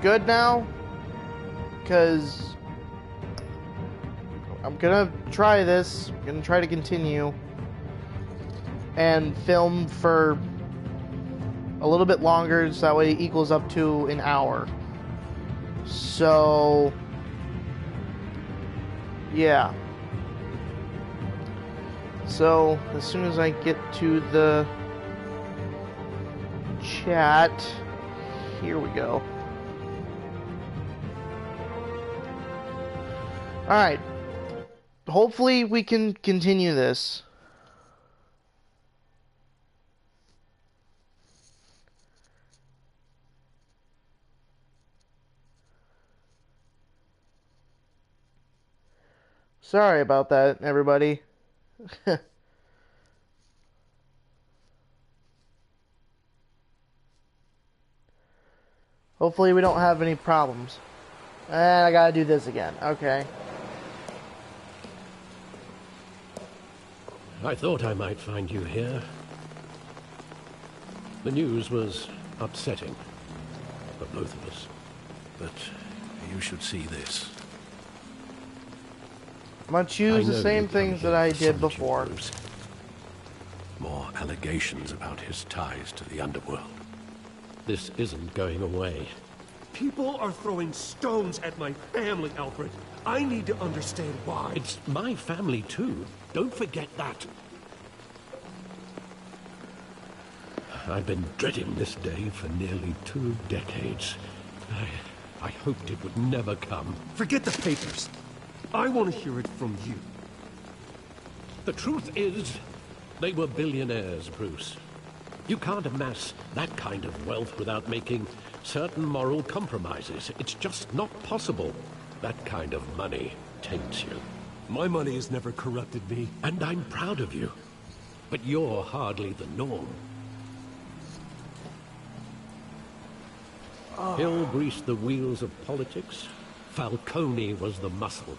good now, because I'm gonna try this. I'm gonna try to continue and film for a little bit longer, so that way it equals up to an hour. So, yeah. So, as soon as I get to the chat, here we go. Alright. Hopefully we can continue this. Sorry about that, everybody. Hopefully we don't have any problems. And I gotta do this again. Okay. I thought I might find you here. The news was upsetting for both of us. But you should see this. I'm gonna choose the same things that I did before. Bruce. More allegations about his ties to the underworld. This isn't going away. People are throwing stones at my family, Alfred. I need to understand why. It's my family too. Don't forget that. I've been dreading this day for nearly 2 decades. I hoped it would never come. Forget the papers. I want to hear it from you. The truth is, they were billionaires, Bruce. You can't amass that kind of wealth without making certain moral compromises. It's just not possible. That kind of money taints you. My money has never corrupted me. And I'm proud of you. But you're hardly the norm. Hill greased the wheels of politics. Falcone was the muscle.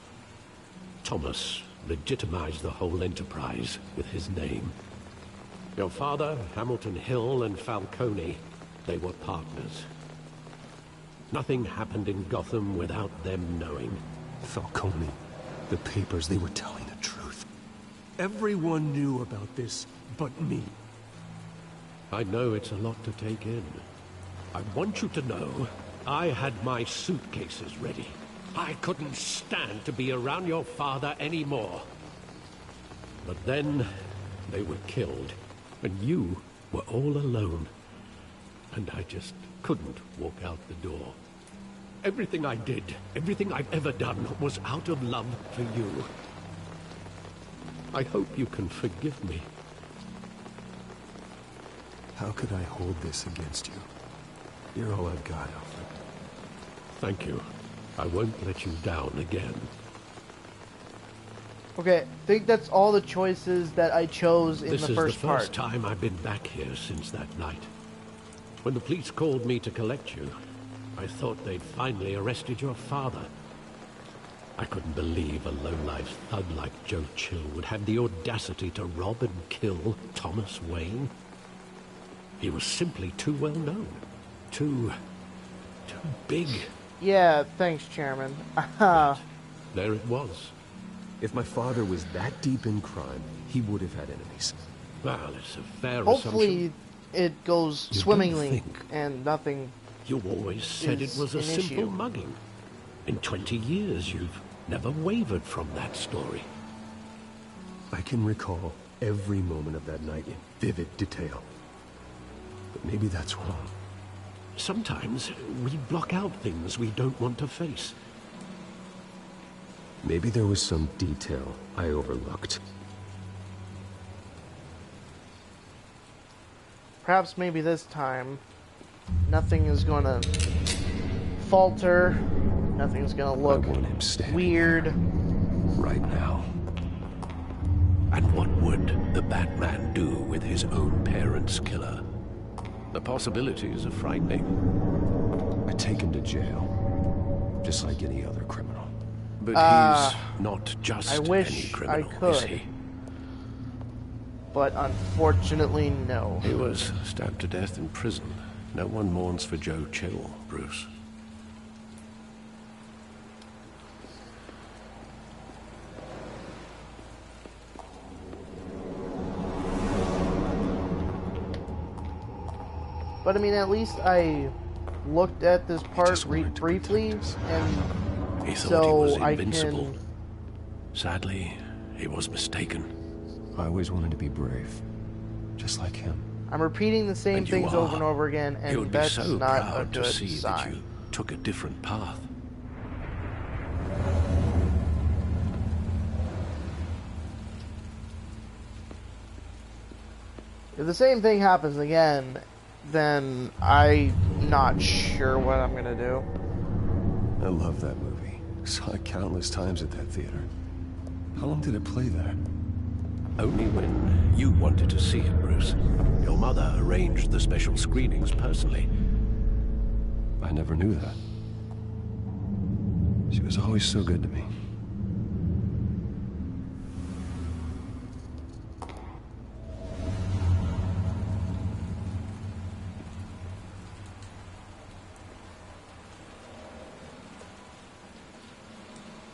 Thomas legitimized the whole enterprise with his name. Your father, Hamilton Hill, and Falcone, they were partners. Nothing happened in Gotham without them knowing. Falcone, the papers, they were telling the truth. Everyone knew about this but me. I know it's a lot to take in. I want you to know, I had my suitcases ready. I couldn't stand to be around your father anymore. But then, they were killed, and you were all alone. And I just couldn't walk out the door. Everything I did, everything I've ever done, was out of love for you. I hope you can forgive me. How could I hold this against you? You're all I've got, Alfred. Thank you. I won't let you down again. Okay, I think that's all the choices that I chose in the first part. This is the first time I've been back here since that night. When the police called me to collect you, I thought they'd finally arrested your father. I couldn't believe a low-life thug like Joe Chill would have the audacity to rob and kill Thomas Wayne. He was simply too well known. Too big. Yeah, thanks, Chairman. But there it was. If my father was that deep in crime, he would have had enemies. Well, it's a fair Hopefully assumption. it goes You swimmingly don't think. and nothing. You always said it is was a an simple issue. mugging. In 20 years, you've never wavered from that story. I can recall every moment of that night in vivid detail. But maybe that's wrong. Sometimes we block out things we don't want to face. Maybe there was some detail I overlooked. Perhaps maybe this time nothing is gonna falter. Nothing's gonna look I want him standing weird. there, right now. And what would the Batman do with his own parents' killer? The possibilities are frightening. I take him to jail, just like any other criminal. But he's not just I any wish I criminal, is could. he? But unfortunately, no. He was stabbed to death in prison. No one mourns for Joe Chill, Bruce. But I mean, at least I looked at this part briefly, and He thought so he was I invincible. can. Sadly, he was mistaken. I always wanted to be brave, just like him. I'm repeating the same And you things are. over and over again, He would and be that's so not a proud to good see that sign. you took a different path. If the same thing happens again, then I'm not sure what I'm gonna do. I love that movie. Saw it countless times at that theater. How long did it play there? Only when you wanted to see it, Bruce. Your mother arranged the special screenings personally. I never knew that. She was always so good to me.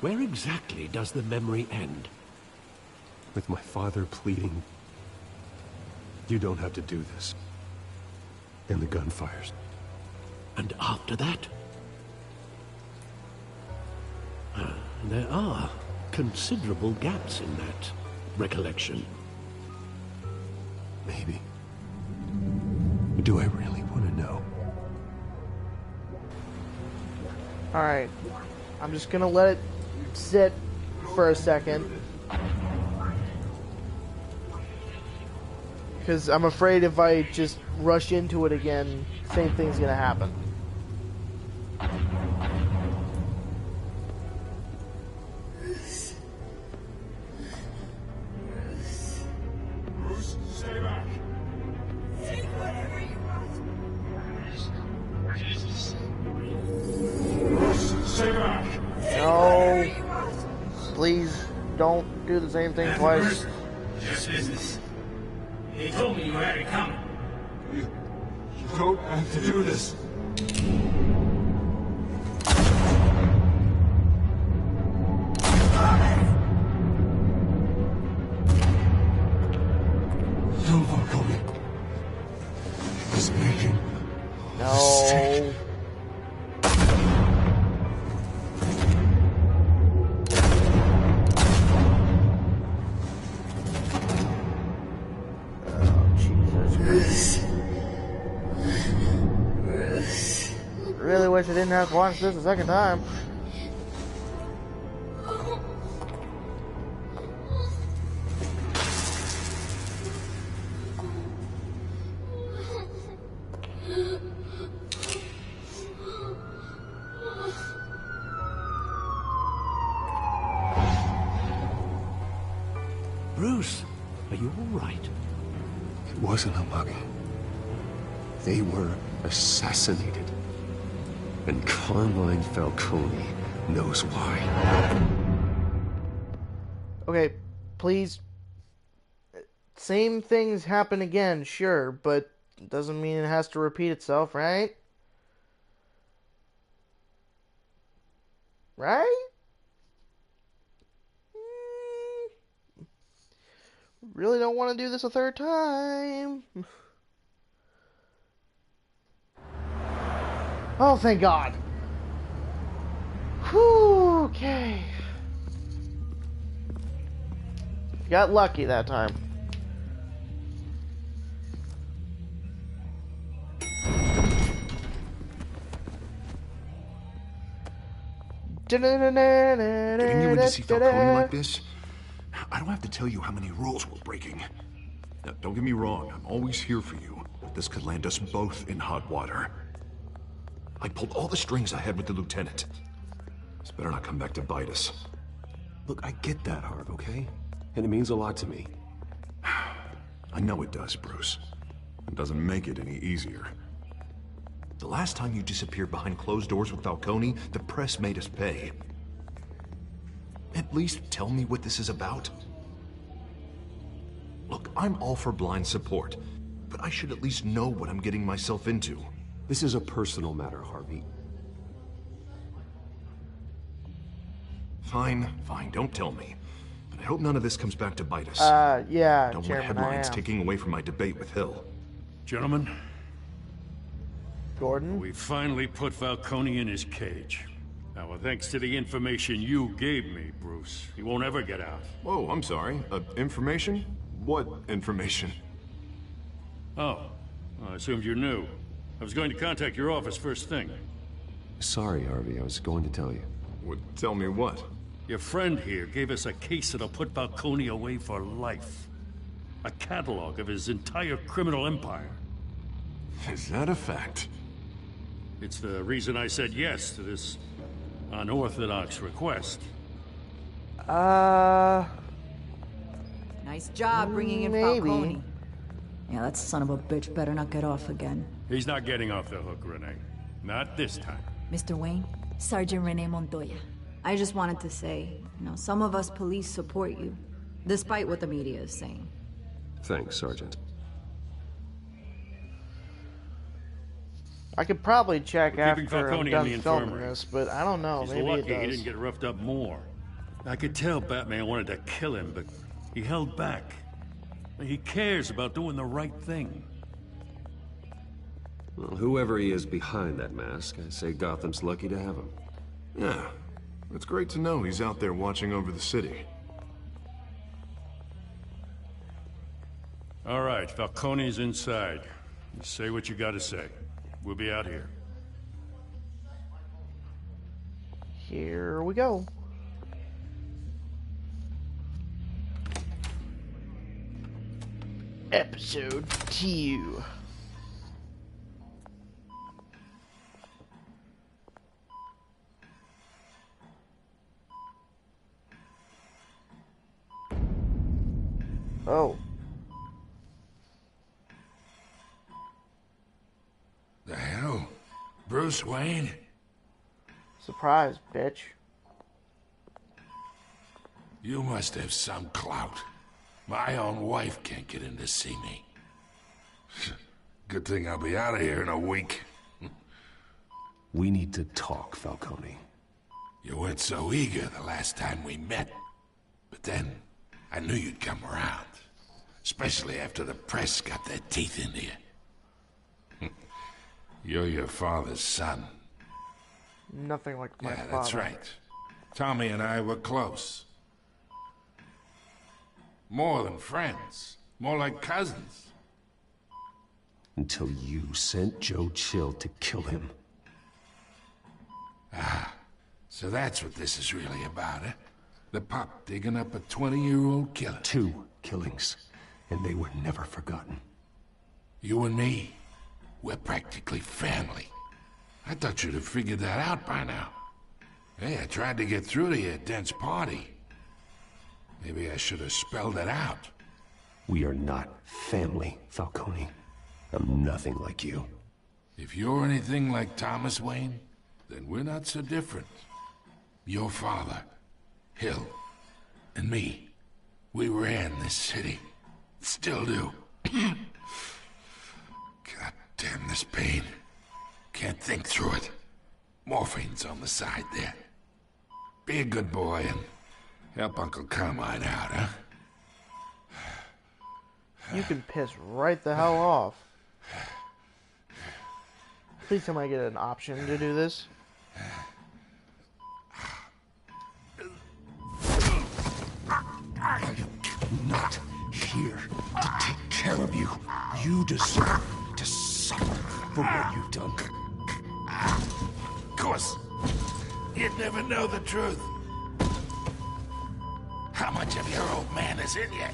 Where exactly does the memory end? With my father pleading, "You don't have to do this." And the gunfires. And after that? There are considerable gaps in that recollection. Maybe. Do I really want to know? Alright. I'm just gonna let it sit for a second. Because I'm afraid if I just rush into it again, same thing's gonna happen. Stay back. Take whatever you want. Stay back. No. Please don't do the same thing twice. Just business. He told me you had it coming. You don't have to do this. Don't fuck on me. He's making a mistake. No. Really wish I didn't have to watch this a second time. Bruce, are you all right? It wasn't a mug. They were assassinated. And Carmine Falcone knows why. Okay, please. Same things happen again, sure, but it doesn't mean it has to repeat itself, right? Right? Really don't want to do this a third time. Oh, thank God. Whew, okay. Got lucky that time. Getting you in to see Falcone like this? I don't have to tell you how many rules we're breaking. Now, don't get me wrong, I'm always here for you, but this could land us both in hot water. I pulled all the strings I had with the lieutenant. This better not come back to bite us. Look, I get that, Harv, okay? And it means a lot to me. I know it does, Bruce. It doesn't make it any easier. The last time you disappeared behind closed doors with Falcone, the press made us pay. At least tell me what this is about. Look, I'm all for blind support, but I should at least know what I'm getting myself into. This is a personal matter, Harvey. Fine, don't tell me. But I hope none of this comes back to bite us. Yeah, Don't want Chairman, I headlines am. taking away from my debate with Hill. Gentlemen, Gordon. We finally put Falcone in his cage. Now, thanks to the information you gave me, Bruce, he won't ever get out. Whoa, I'm sorry. Information? What information? Oh, I assumed you knew. I was going to contact your office first thing. Sorry, Harvey. I was going to tell you. Would tell me what? Your friend here gave us a case that'll put Falcone away for life. A catalog of his entire criminal empire. Is that a fact? It's the reason I said yes to this unorthodox request. Nice job bringing in Maybe. Falcone. Yeah, that son of a bitch better not get off again. He's not getting off the hook, Renee. Not this time. Mr. Wayne, Sergeant Renee Montoya. I just wanted to say, some of us police support you, despite what the media is saying. Thanks, Sergeant. I could probably check We're keeping after I'm Falcone in done the filming infirmary. this, but I don't know. He's Maybe lucky it he does. didn't get roughed up more. I could tell Batman wanted to kill him, but he held back. He cares about doing the right thing. Well, whoever he is behind that mask, I say Gotham's lucky to have him. Yeah. It's great to know he's out there watching over the city. All right, Falcone's inside. You say what you gotta say. We'll be out here. Here we go. Episode 2. Oh. The hell? Bruce Wayne? Surprise, bitch. You must have some clout. My own wife can't get in to see me. Good thing I'll be out of here in a week. We need to talk, Falcone. You weren't so eager the last time we met. But then, I knew you'd come around. Especially after the press got their teeth into you. You're your father's son. Nothing like my Yeah, father. that's right. Tommy and I were close. More than friends. More like cousins. Until you sent Joe Chill to kill him. So that's what this is really about, eh? The pup digging up a 20-year-old killer. 2 killings, and they were never forgotten. You and me, we're practically family. I thought you'd have figured that out by now. Hey, I tried to get through to you at Dent's party. Maybe I should have spelled it out. We are not family, Falcone. I'm nothing like you. If you're anything like Thomas Wayne, then we're not so different. Your father, Hill, and me, we ran this city. Still do. God damn this pain. Can't think through it. Morphine's on the side there. Be a good boy and help Uncle Carmine out, huh? You can piss right the hell off. Please tell me I get an option to do this. I am not here to take care of you. You deserve to suffer for what you've done. Of course. You'd never know the truth. How much of your old man is in you?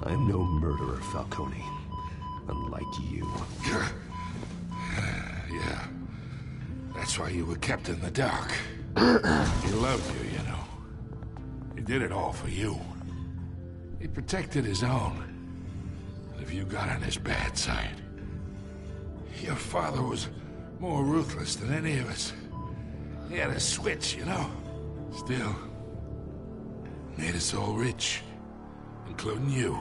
I'm no murderer, Falcone. Unlike you. Yeah. That's why you were kept in the dark. He loved you, you know. He did it all for you. He protected his own. But if you got on his bad side, your father was more ruthless than any of us. He had a switch, you know. Still, made us all rich, including you.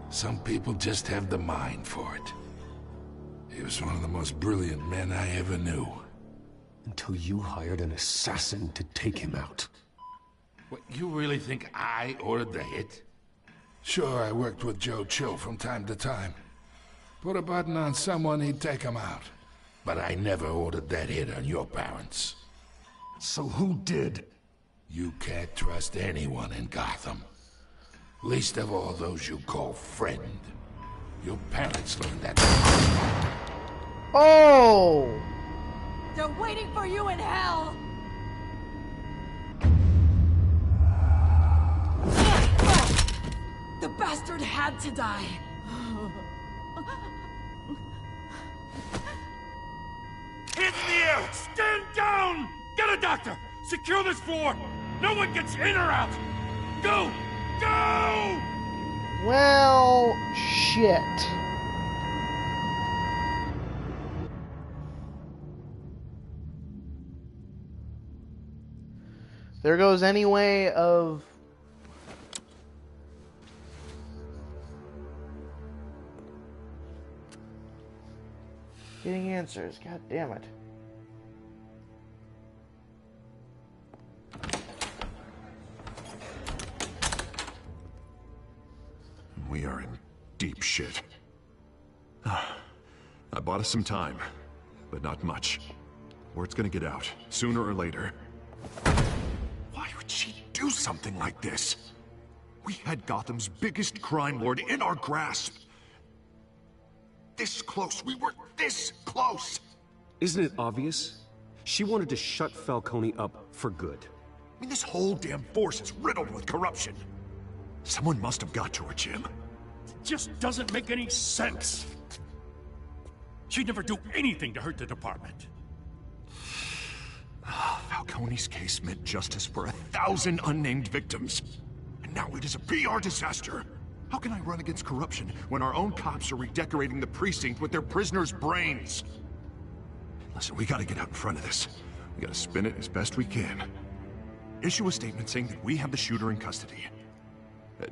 Some people just have the mind for it. He was one of the most brilliant men I ever knew. Until you hired an assassin to take him out. What, you really think I ordered the hit? Sure, I worked with Joe Chill from time to time. Put a button on someone, he'd take him out. But I never ordered that hit on your parents. So who did? You can't trust anyone in Gotham. Least of all those you call friend. Your parents learned that. Oh! They're waiting for you in hell! The bastard had to die. Hands in the air! Stand down! Get a doctor! Secure this floor! No one gets in or out! Go! Go! Well, shit. There goes any way of getting answers. God damn it. We are in deep shit. I bought us some time, but not much. Word's gonna get out, sooner or later. Why would she do something like this? We had Gotham's biggest crime lord in our grasp. This close, we were this close! Isn't it obvious? She wanted to shut Falcone up for good. I mean, this whole damn force is riddled with corruption. Someone must have got to her, Jim. Just doesn't make any sense. She'd never do anything to hurt the department. Falcone's case meant justice for 1,000 unnamed victims. And now it is a PR disaster. How can I run against corruption when our own cops are redecorating the precinct with their prisoners' brains? Listen, we gotta get out in front of this. We gotta spin it as best we can. Issue a statement saying that we have the shooter in custody.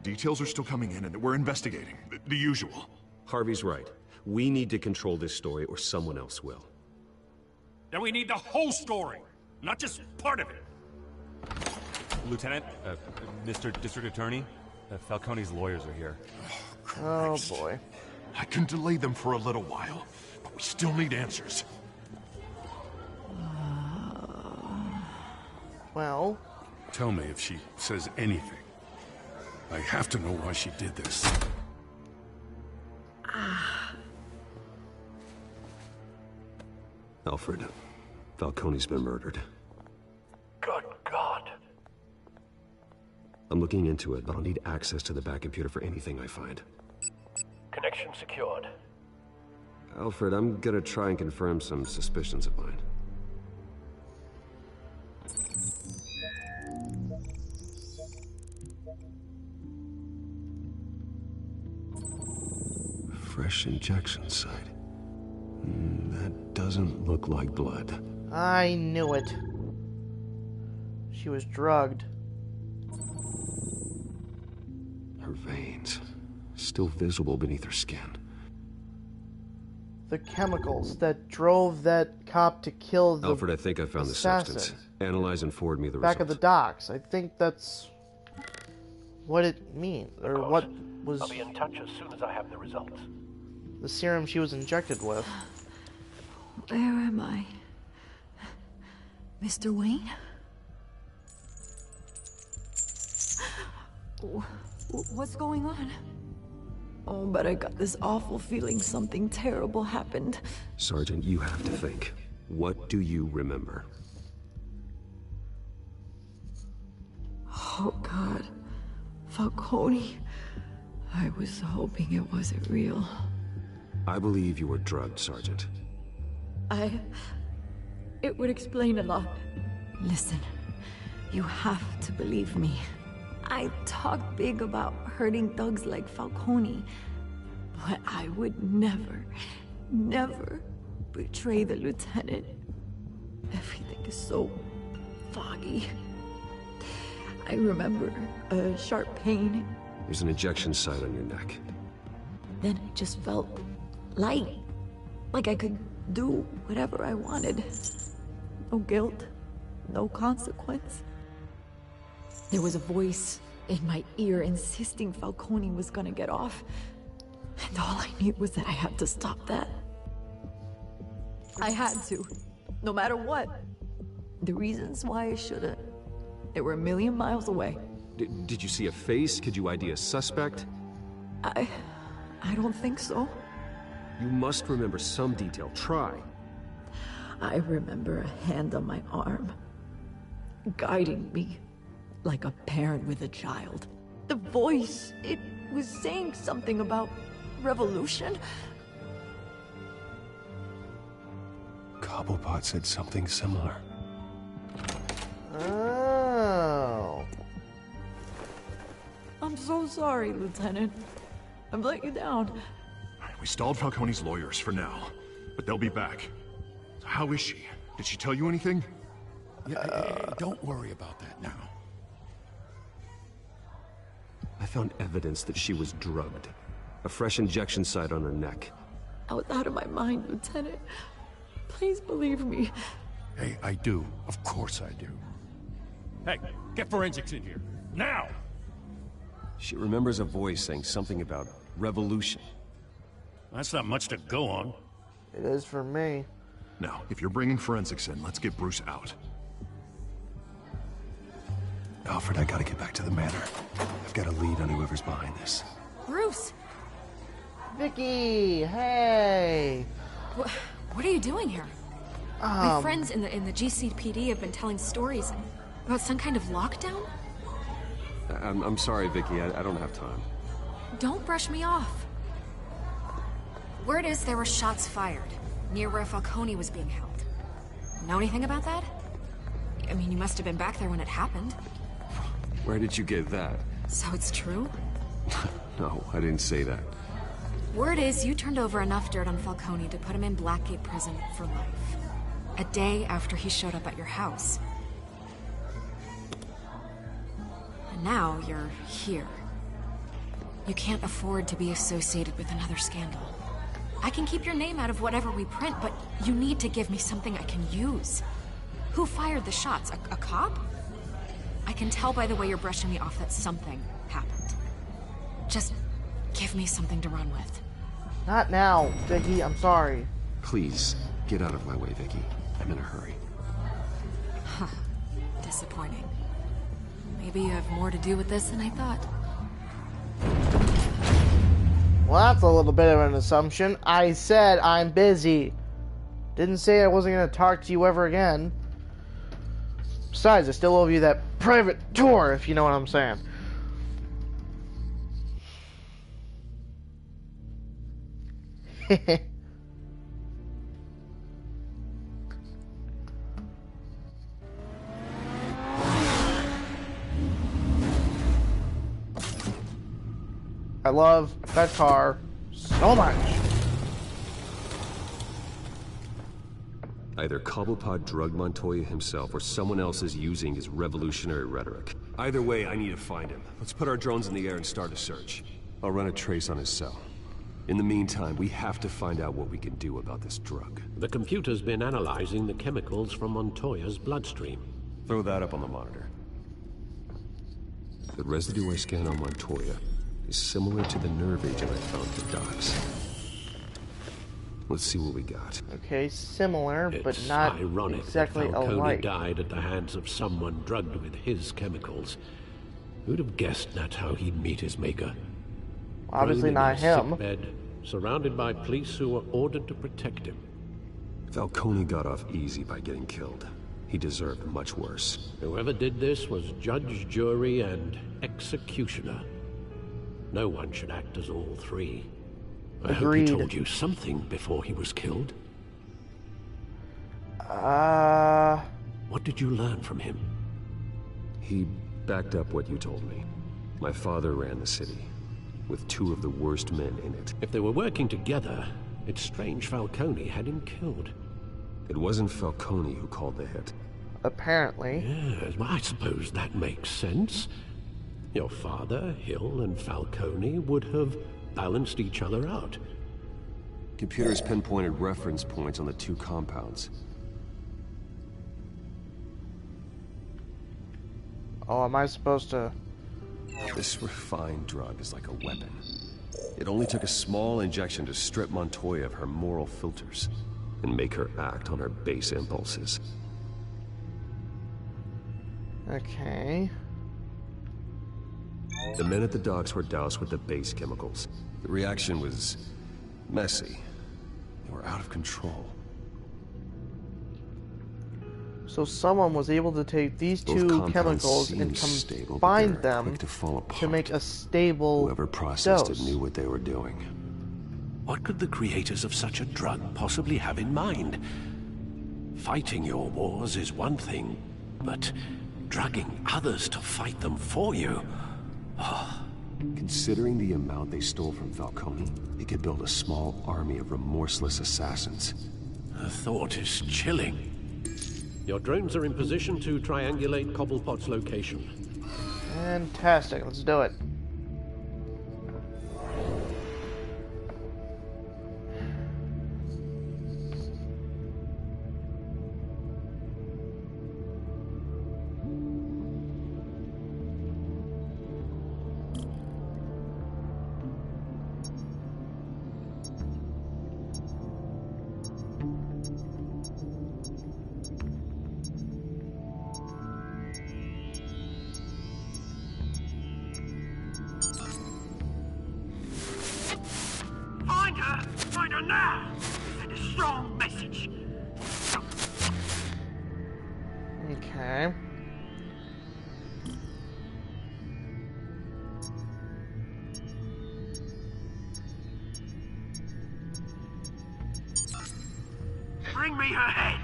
Details are still coming in and that we're investigating. The usual. Harvey's right. We need to control this story or someone else will. Then we need the whole story, not just part of it. Lieutenant, Mr. District Attorney, Falcone's lawyers are here. Oh boy. I can delay them for a little while, but we still need answers. Well, Tell me if she says anything. I have to know why she did this. Alfred, Falcone's been murdered. Good God. I'm looking into it, but I'll need access to the back computer for anything I find. Connection secured. Alfred, I'm gonna try and confirm some suspicions of mine. Fresh injection site. That doesn't look like blood. I knew it. She was drugged. Her veins, still visible beneath her skin. The chemicals that drove that cop to kill the Alfred, I think I found the assassin. substance. Analyze and forward me the Back at results. the docks. I think that's what it means, or what was I'll be in touch as soon as I have the results. the serum she was injected with. Where am I? Mr. Wayne? What's going on? Oh, but I got this awful feeling something terrible happened. Sergeant, you have to think. What do you remember? Oh, God. Falcone. I was hoping it wasn't real. I believe you were drugged, Sergeant. It would explain a lot. Listen, you have to believe me. I talk big about hurting thugs like Falcone, but I would never betray the lieutenant. Everything is so foggy. I remember a sharp pain. There's an injection site on your neck. Then I just felt light, like I could do whatever I wanted. No guilt, no consequence. There was a voice in my ear insisting Falcone was gonna get off. And all I knew was that I had to stop that. I had to, no matter what. The reasons why I shouldn't, they were a million miles away. Did you see a face? Could you ID a suspect? I don't think so. You must remember some detail. Try. I remember a hand on my arm, guiding me like a parent with a child. The voice, it was saying something about revolution. Cobblepot said something similar. Oh. I'm so sorry, Lieutenant. I've let you down. We stalled Falcone's lawyers for now, but they'll be back. So how is she? Did she tell you anything? Yeah, don't worry about that now. I found evidence that she was drugged. A fresh injection site on her neck. I was out of my mind, Lieutenant. Please believe me. Hey, I do. Of course I do. Hey, get forensics in here. Now! She remembers a voice saying something about revolution. That's not much to go on. It is for me. Now, if you're bringing forensics in, let's get Bruce out. Alfred, I gotta get back to the manor. I've got a lead on whoever's behind this. Bruce! Vicky, hey! What are you doing here? My friends in the GCPD have been telling stories about some kind of lockdown? I'm sorry, Vicky. I don't have time. Don't brush me off. Word is there were shots fired near where Falcone was being held. Know anything about that? I mean, you must have been back there when it happened. Where did you get that? So it's true? No, I didn't say that. Word is you turned over enough dirt on Falcone to put him in Blackgate Prison for life. A day after he showed up at your house. And now you're here. You can't afford to be associated with another scandal. I can keep your name out of whatever we print, but you need to give me something I can use. Who fired the shots? A cop? I can tell by the way you're brushing me off that something happened. Just give me something to run with. Not now, Vicky. I'm sorry. Please, get out of my way, Vicky. I'm in a hurry. Huh. Disappointing. Maybe you have more to do with this than I thought. Well, that's a little bit of an assumption. I said I'm busy. Didn't say I wasn't going to talk to you ever again. Besides, I still owe you that private tour, if you know what I'm saying. I love that car so much. Either Cobblepot drugged Montoya himself or someone else is using his revolutionary rhetoric. Either way, I need to find him. Let's put our drones in the air and start a search. I'll run a trace on his cell. In the meantime, we have to find out what we can do about this drug. The computer's been analyzing the chemicals from Montoya's bloodstream. Throw that up on the monitor. The residue I scanned on Montoya is similar to the nerve agent I found at the docks. Let's see what we got. Okay, similar, but It's not ironic exactly that Falcone alike. died at the hands of someone drugged with his chemicals. Who'd have guessed that's how he'd meet his maker? Obviously Lying in not a him. sickbed, surrounded by police who were ordered to protect him. Falcone got off easy by getting killed. He deserved much worse. Whoever did this was judge, jury, and executioner. No one should act as all three. I hope Agreed. he told you something before he was killed. What did you learn from him? He backed up what you told me. My father ran the city, with two of the worst men in it. If they were working together, it's strange Falcone had him killed. It wasn't Falcone who called the hit. Apparently. Yes, well, I suppose that makes sense. Your father, Hill, and Falcone would have balanced each other out. Computers pinpointed reference points on the two compounds. Oh, am I supposed to... This refined drug is like a weapon. It only took a small injection to strip Montoya of her moral filters and make her act on her base impulses. Okay. The men at the docks were doused with the base chemicals. The reaction was messy. They were out of control. So someone was able to take these two chemicals and combine them to make a stable Whoever processed dose. it knew what they were doing. What could the creators of such a drug possibly have in mind? Fighting your wars is one thing, but drugging others to fight them for you? Considering the amount they stole from Falcone, they could build a small army of remorseless assassins. The thought is chilling. Your drones are in position to triangulate Cobblepot's location. Fantastic, let's do it. Find her now! Send a strong message. Okay. Bring me her head!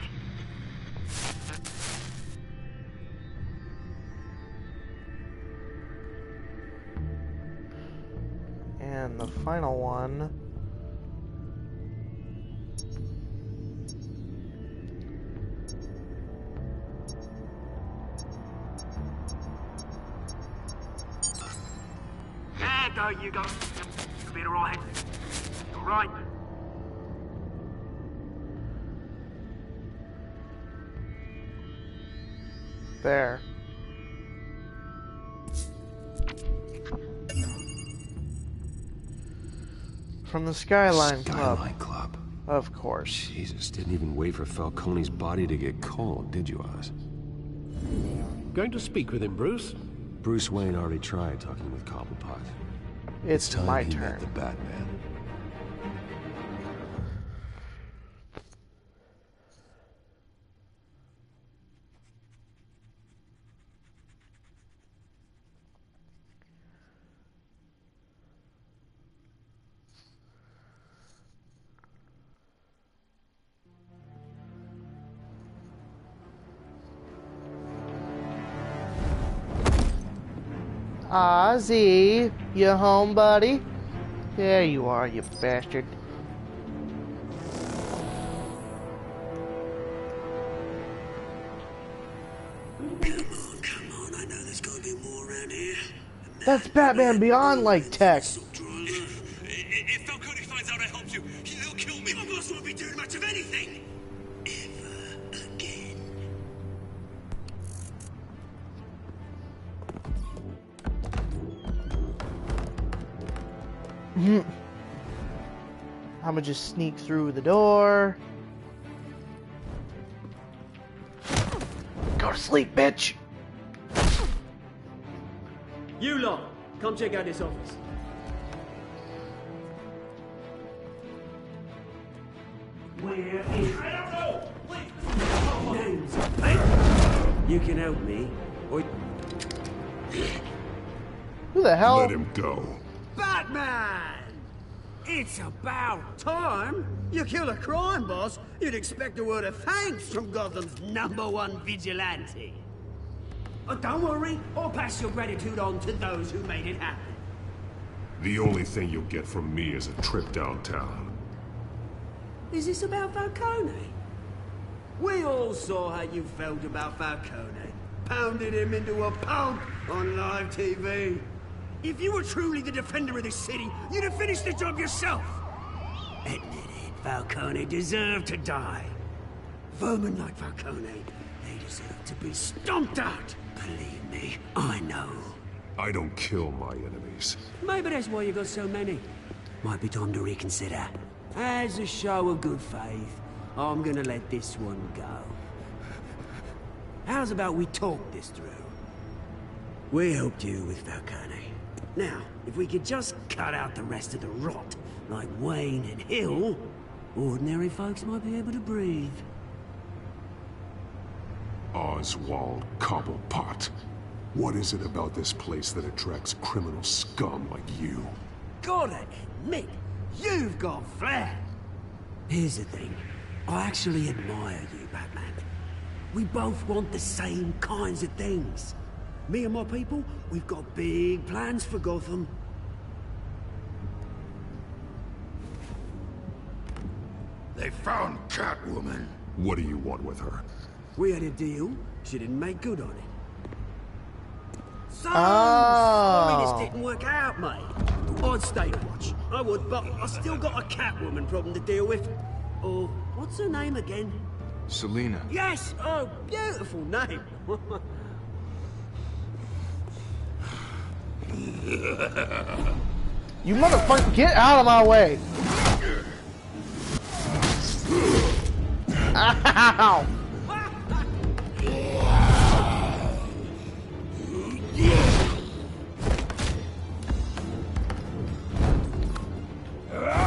And the final one. There you go. You'll be alright. Alright. There. From the Skyline Club. Skyline Club. Of course. Jesus, didn't even wait for Falcone's body to get cold, did you, Oz? Going to speak with him, Bruce? Bruce Wayne already tried talking with Cobblepot. It's time my he turn. met the Batman. Ozzy, you home, buddy? There you are, you bastard. Come on, I know there's gotta be more around here. That's Batman Beyond like tech. If Falcone finds out I helped you, he'll kill me. My boss won't be doing much of anything. Ever again. I'ma just sneak through the door. Go to sleep, bitch! You lot, come check out this office. Where is... I don't know! Names. You can help me, or... Who the hell? Let him go. Batman! It's about time. You kill a crime boss, you'd expect a word of thanks from Gotham's #1 vigilante. Oh, don't worry, I'll pass your gratitude on to those who made it happen. The only thing you'll get from me is a trip downtown. Is this about Falcone? We all saw how you felt about Falcone. Pounded him into a pulp on live TV. If you were truly the defender of this city, you'd have finished the job yourself. Admit it, Falcone deserved to die. Vermin like Falcone, they deserve to be stomped out. Believe me, I know. I don't kill my enemies. Maybe that's why you got so many. Might be time to reconsider. As a show of good faith, I'm gonna let this one go. How's about we talk this through? We helped you with Falcone. Now, if we could just cut out the rest of the rot, like Wayne and Hill, ordinary folks might be able to breathe. Oswald Cobblepot. What is it about this place that attracts criminal scum like you? Gotta admit, you've got flair. Here's the thing. I actually admire you, Batman. We both want the same kinds of things. Me and my people, we've got big plans for Gotham. They found Catwoman. What do you want with her? We had a deal. She didn't make good on it. So, sorry this didn't work out, mate. I'd stay watch. I would, but I still got a Catwoman problem to deal with. Oh, what's her name again? Selina. Yes! Oh, beautiful name. You motherfucker, get out of my way! Ow!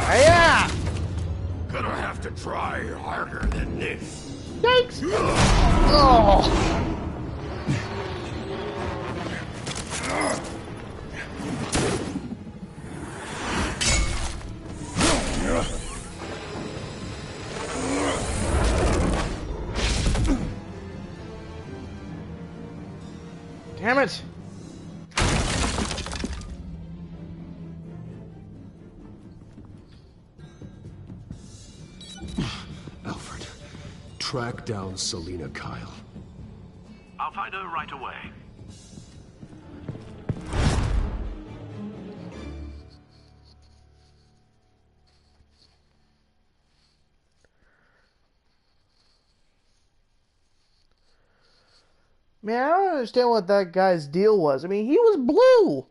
Yeah! Gonna have to try harder than this. Thanks! Oh! Damn it! Alfred, track down Selina Kyle. I'll find her right away. Man, I don't understand what that guy's deal was. I mean, he was blue!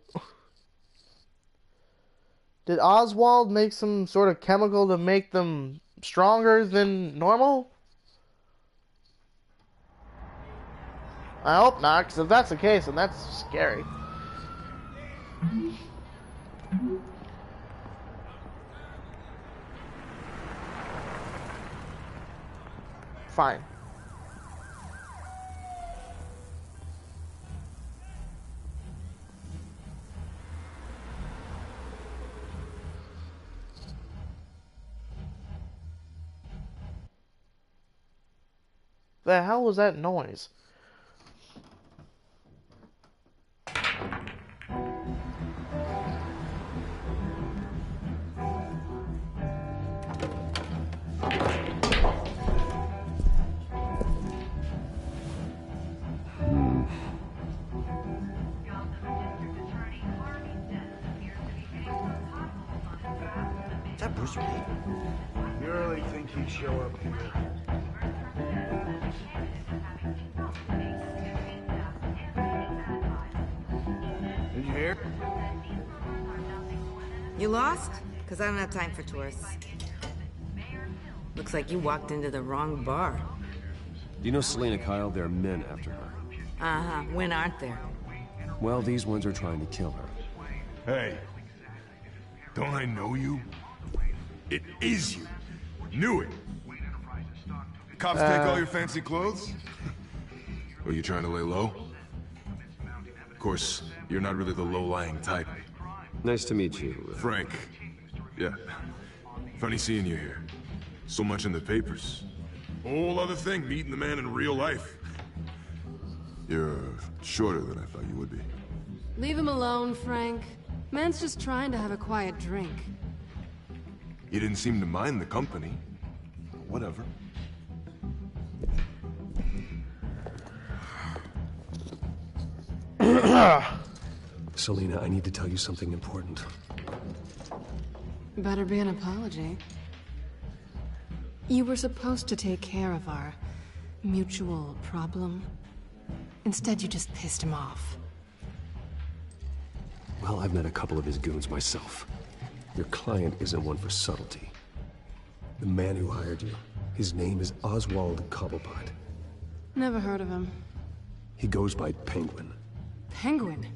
Did Oswald make some sort of chemical to make them stronger than normal? I hope not, because if that's the case, then that's scary. Fine. The hell was that noise? Is that Bruce Wayne? You really think he'd show up here? Did you hear? You lost? Because I don't have time for tourists. Looks like you walked into the wrong bar. Do you know Selina Kyle? There are men after her. Uh-huh. When aren't there? Well, these ones are trying to kill her. Hey, don't I know you? It is you. Knew it. The cops take all your fancy clothes? Are you trying to lay low? Of course, you're not really the low-lying type. Nice to meet you. Frank. Yeah. Funny seeing you here. So much in the papers. Whole other thing, meeting the man in real life. You're shorter than I thought you would be. Leave him alone, Frank. Man's just trying to have a quiet drink. You didn't seem to mind the company. Whatever. Selina, I need to tell you something important. Better be an apology. You were supposed to take care of our mutual problem. Instead, you just pissed him off. Well, I've met a couple of his goons myself. Your client isn't one for subtlety. The man who hired you, his name is Oswald Cobblepot. Never heard of him. He goes by Penguin. Penguin?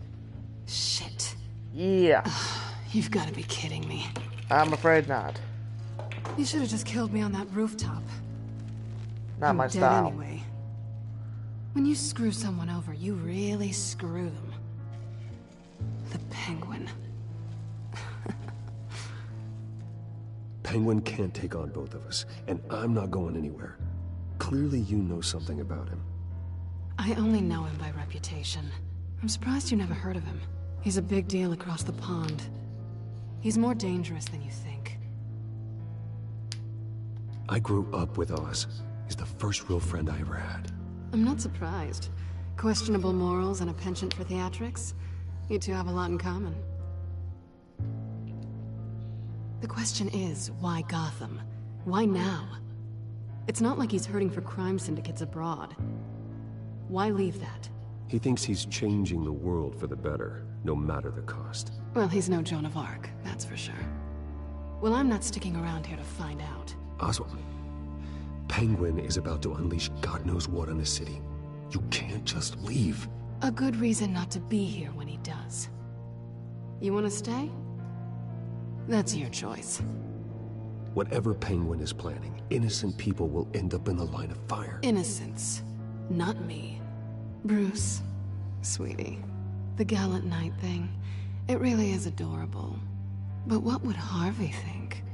Shit. Yeah. You've got to be kidding me. I'm afraid not. You should have just killed me on that rooftop. Not my I'm dead style. anyway. When you screw someone over, you really screw them. The Penguin. Penguin can't take on both of us, and I'm not going anywhere. Clearly you know something about him. I only know him by reputation. I'm surprised you never heard of him. He's a big deal across the pond. He's more dangerous than you think. I grew up with Oz. He's the first real friend I ever had. I'm not surprised. Questionable morals and a penchant for theatrics. You two have a lot in common. The question is, why Gotham? Why now? It's not like he's hurting for crime syndicates abroad. Why leave that? He thinks he's changing the world for the better, no matter the cost. Well, he's no Joan of Arc, that's for sure. Well, I'm not sticking around here to find out. Oswald, Penguin is about to unleash God knows what on the city. You can't just leave. A good reason not to be here when he does. You want to stay? That's your choice. Whatever Penguin is planning, innocent people will end up in the line of fire. Innocence. Not me. Bruce, sweetie, the gallant knight thing, it really is adorable. But what would Harvey think?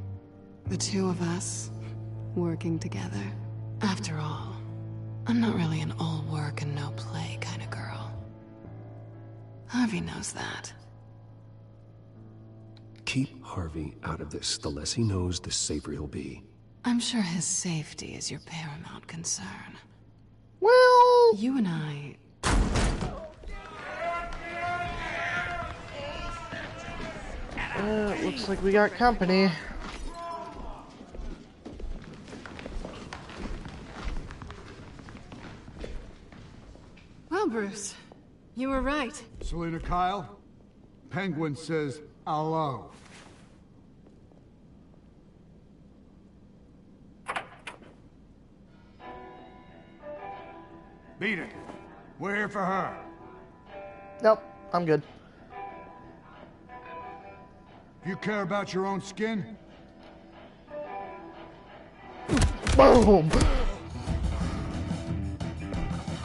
The two of us, working together. After all, I'm not really an all work and no play kind of girl. Harvey knows that. Keep Harvey out of this. The less he knows, the safer he'll be. I'm sure his safety is your paramount concern. Well... You and I... looks like we got company. Well, Bruce, you were right. Selina Kyle, Penguin says hello. Beat it. We're here for her. Nope, I'm good. You care about your own skin? Boom!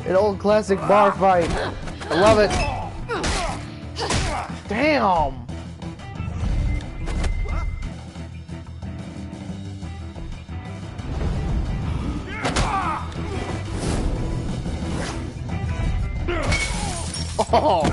An old classic bar fight. I love it. Damn! Oh!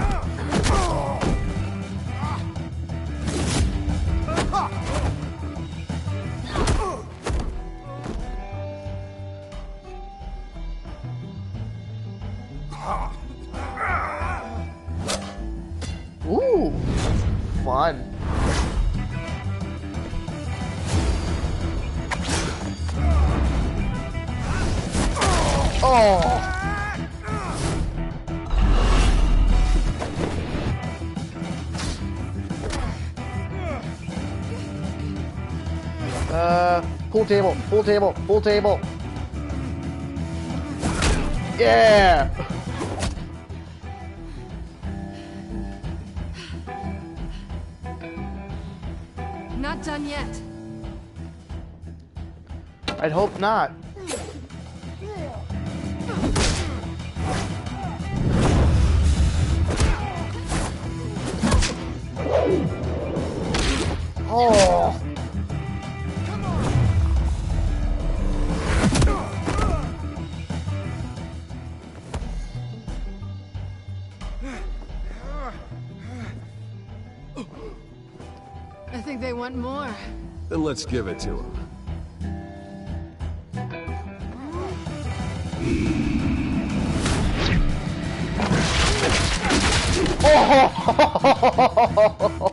Ooh, fun. Oh. Pool table, pool table, pool table. Yeah. Not done yet. I'd hope not. Oh. I think they want more. Then let's give it to him. Oh!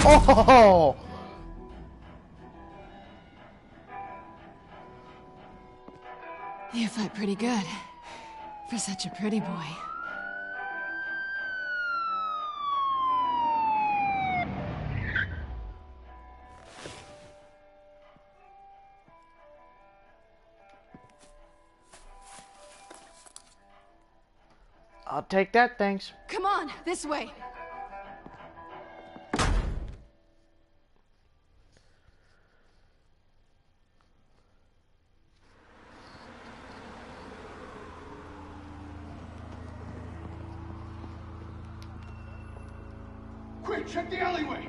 Oh! You fight pretty good. For such a pretty boy. I'll take that, thanks. Come on, this way. Quick, check the alleyway!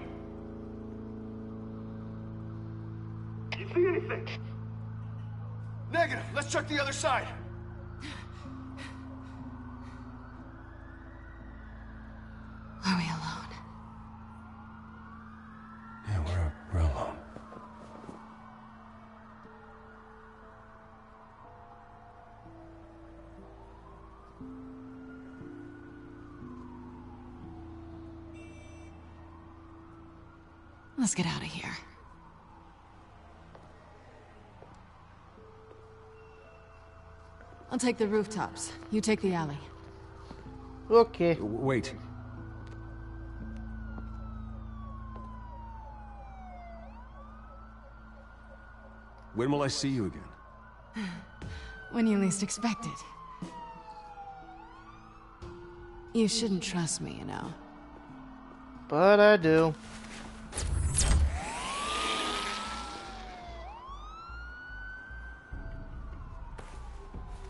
You see anything? Negative. Let's check the other side. Are we alone? Yeah, we're alone. Let's get out of here. I'll take the rooftops. You take the alley. Okay. Wait. When will I see you again? When you least expect it. You shouldn't trust me, you know. But I do.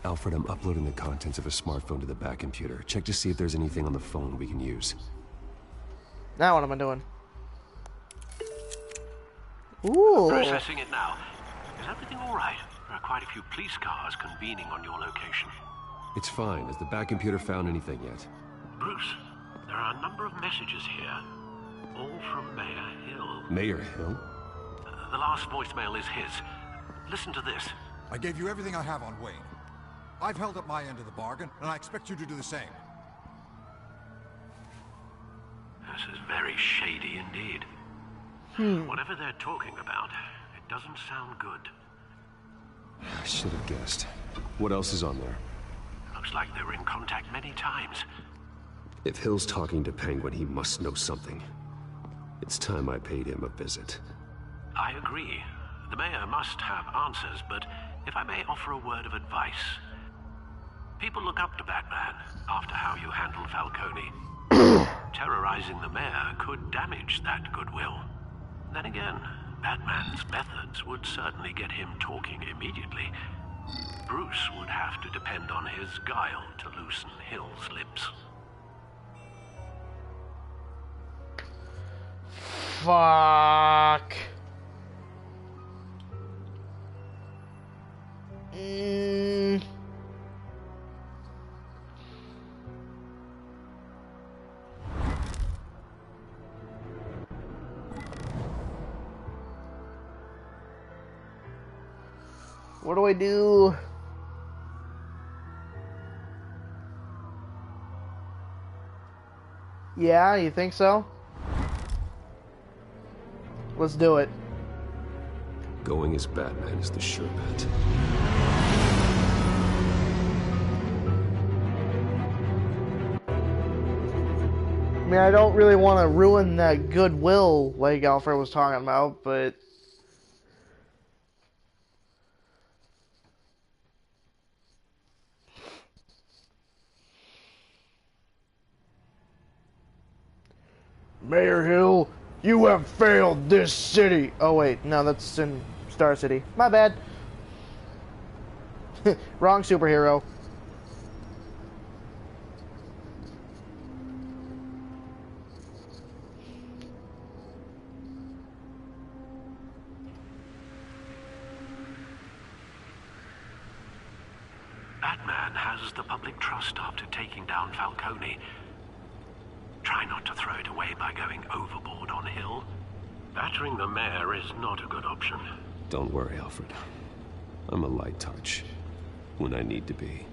Alfred, I'm uploading the contents of a smartphone to the back computer. Check to see if there's anything on the phone we can use. Now what am I doing? Ooh. Processing it now. Is everything all right? There are quite a few police cars convening on your location. It's fine. Has the back computer found anything yet? Bruce, there are a number of messages here. All from Mayor Hill. Mayor Hill? The last voicemail is his. Listen to this. I gave you everything I have on Wayne. I've held up my end of the bargain, and I expect you to do the same. This is very shady indeed. Whatever they're talking about, it doesn't sound good. I should have guessed. What else is on there? Looks like they were in contact many times. If Hill's talking to Penguin, he must know something. It's time I paid him a visit. I agree. The mayor must have answers, but if I may offer a word of advice. People look up to Batman after how you handled Falcone. Terrorizing the mayor could damage that goodwill. Then again, Batman's methods would certainly get him talking immediately. Bruce would have to depend on his guile to loosen Hill's lips. Fuck. What do I do? Yeah, you think so? Let's do it. Going as Batman is the sure bet. I mean, I don't really want to ruin that goodwill like Alfred was talking about, but... Mayor Hill, you have failed this city. Oh wait, no, that's in Star City. My bad. Wrong superhero. Batman has the public trust after taking down Falcone. Try not to throw it away by going overboard on Hill. Battering the mayor is not a good option. Don't worry, Alfred. I'm a light touch. When I need to be.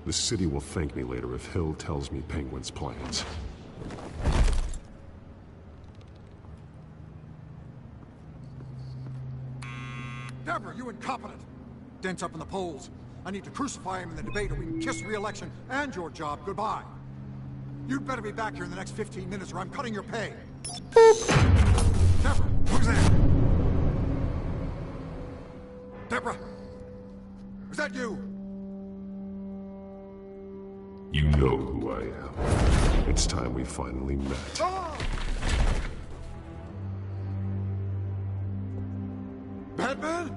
The city will thank me later if Hill tells me Penguin's plans. Deborah, you incompetent! Dent's up in the polls. I need to crucify him in the debate or we can kiss re-election and your job goodbye. You'd better be back here in the next 15 minutes or I'm cutting your pay. Deborah, who's there? Deborah! Is that you? You know who I am. It's time we finally met. Ah! Batman?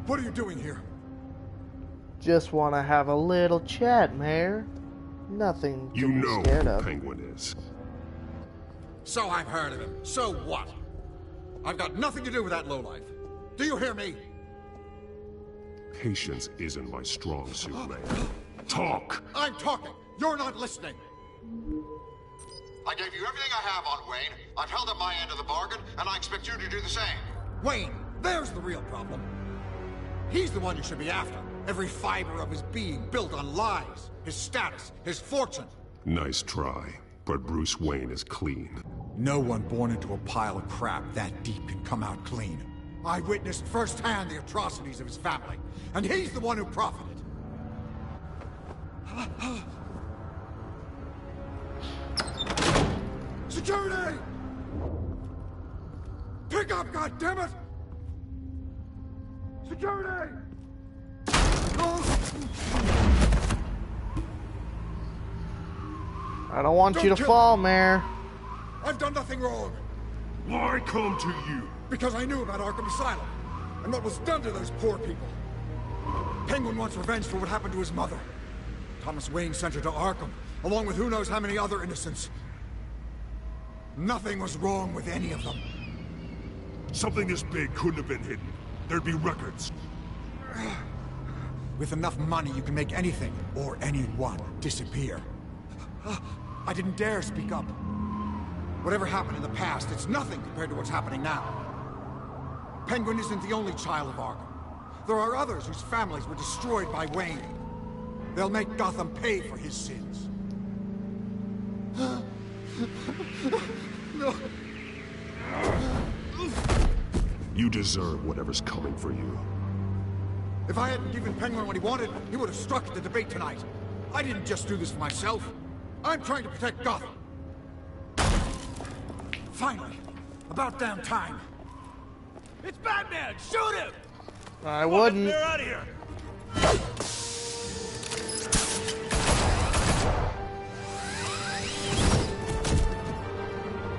What are you doing here? Just want to have a little chat, Mayor. Nothing to You be know scared who of. Penguin is. So I've heard of him. So what? I've got nothing to do with that lowlife. Do you hear me? Patience isn't my strong suit, man. Talk! I'm talking. You're not listening. I gave you everything I have on Wayne. I've held up my end of the bargain, and I expect you to do the same. Wayne, there's the real problem. He's the one you should be after. Every fiber of his being built on lies. His status, his fortune. Nice try, but Bruce Wayne is clean. No one born into a pile of crap that deep can come out clean. I witnessed firsthand the atrocities of his family, and he's the one who profited. Security! Pick up, goddammit! Security! I don't want you to fall, Mayor. I've done nothing wrong. Why come to you? Because I knew about Arkham Asylum, and what was done to those poor people. Penguin wants revenge for what happened to his mother. Thomas Wayne sent her to Arkham, along with who knows how many other innocents. Nothing was wrong with any of them. Something this big couldn't have been hidden. There'd be records. With enough money, you can make anything, or anyone, disappear. I didn't dare speak up. Whatever happened in the past, it's nothing compared to what's happening now. Penguin isn't the only child of Arkham. There are others whose families were destroyed by Wayne. They'll make Gotham pay for his sins. No. You deserve whatever's coming for you. If I hadn't given Penguin what he wanted, he would have struck at the debate tonight. I didn't just do this for myself. I'm trying to protect Gotham. Finally, about damn time. It's Batman! Shoot him! I wouldn't. They're out of here!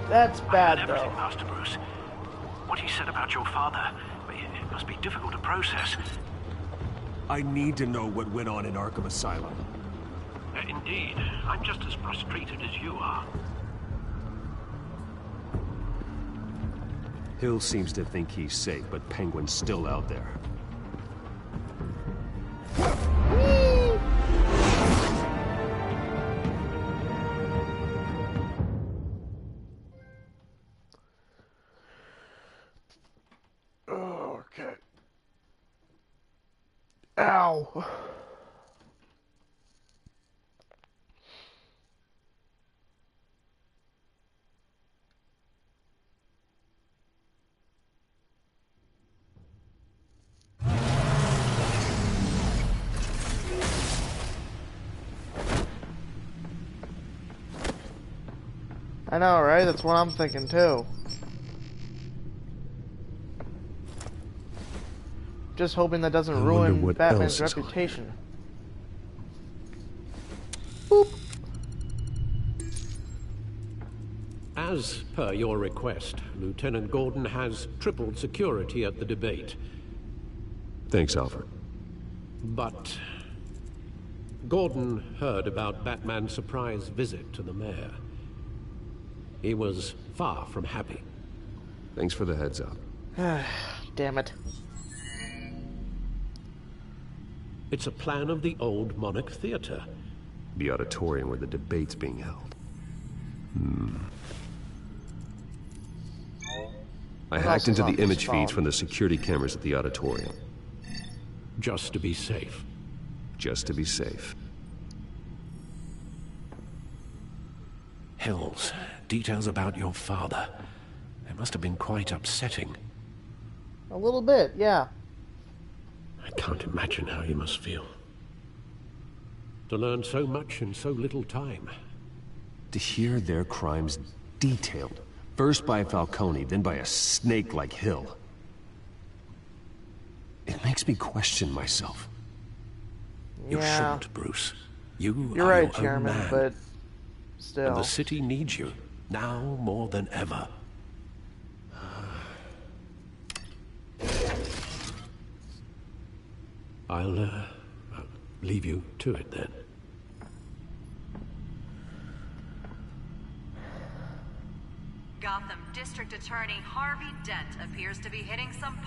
That's bad, I heard everything, though. Master Bruce. What he said about your father, it must be difficult to process. I need to know what went on in Arkham Asylum. Indeed. I'm just as frustrated as you are. Hill seems to think he's safe, but Penguin's still out there. Okay. Ow. I know, right? That's what I'm thinking too. Just hoping that doesn't ruin what Batman's else is reputation. As per your request, Lieutenant Gordon has tripled security at the debate. Thanks, Alfred. But Gordon heard about Batman's surprise visit to the mayor. He was far from happy. Thanks for the heads up. Damn it. It's a plan of the old Monarch Theater. The auditorium where the debate's being held. I hacked into the image feeds from the security cameras at the auditorium. Just to be safe. Just to be safe. Hills, details about your father. It must have been quite upsetting. A little bit, yeah. I can't imagine how you must feel. To learn so much in so little time. To hear their crimes detailed. First by Falcone, then by a snake like Hill. It makes me question myself. You Yeah. shouldn't, Bruce. You're right, your own Chairman, man. but still. And the city needs you, now more than ever. I'll leave you to it then. Gotham District Attorney Harvey Dent appears to be hitting some...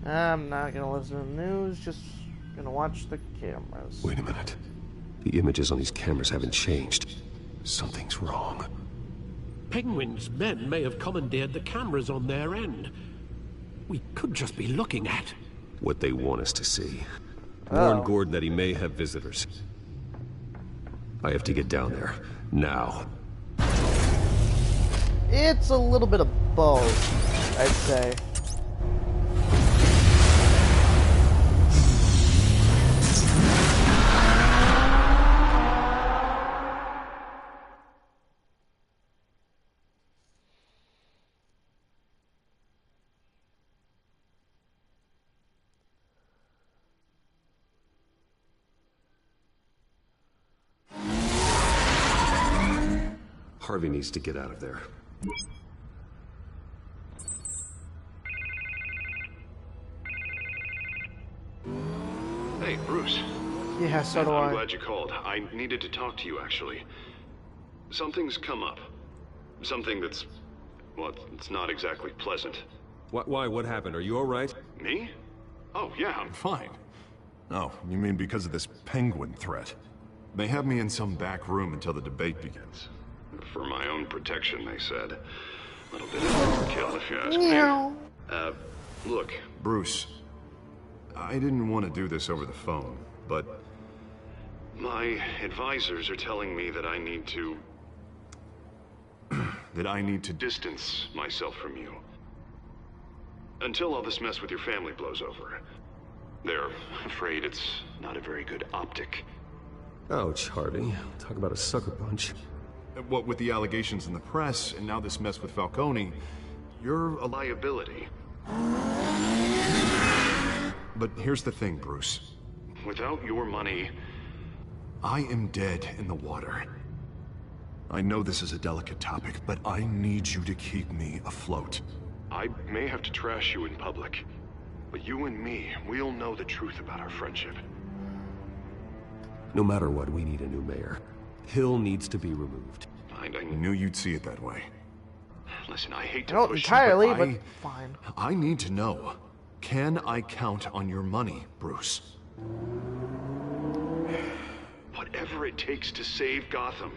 I'm not gonna listen to the news, just gonna watch the cameras. Wait a minute. The images on these cameras haven't changed. Something's wrong. Penguin's men may have commandeered the cameras on their end. We could just be looking at What they want us to see. Oh. Warn Gordon that he may have visitors. I have to get down there. Now. It's a little bit of both, I'd say. Harvey needs to get out of there. Hey, Bruce. Yeah, so do I'm I. glad you called. I needed to talk to you, actually. Something's come up. Something that's... well, it's not exactly pleasant. Why? What happened? Are you alright? Me? Oh, yeah, I'm fine. Oh, you mean because of this penguin threat? They have me in some back room until the debate begins. For my own protection, they said. A little bit of overkill, if you ask Meow. me. Look. Bruce, I didn't want to do this over the phone, but... my advisors are telling me that I need to... that I need to... distance myself from you. Until all this mess with your family blows over. They're afraid it's not a very good optic. Ouch, Harvey. Talk about a sucker punch. What with the allegations in the press, and now this mess with Falcone, you're a liability. But here's the thing, Bruce. Without your money... I am dead in the water. I know this is a delicate topic, but I need you to keep me afloat. I may have to trash you in public, but you and me, we'll know the truth about our friendship. No matter what, we need a new mayor. Hill needs to be removed. I knew you'd see it that way. Listen, I hate to Not push entirely, you, but fine. I need to know. Can I count on your money, Bruce? Whatever it takes to save Gotham.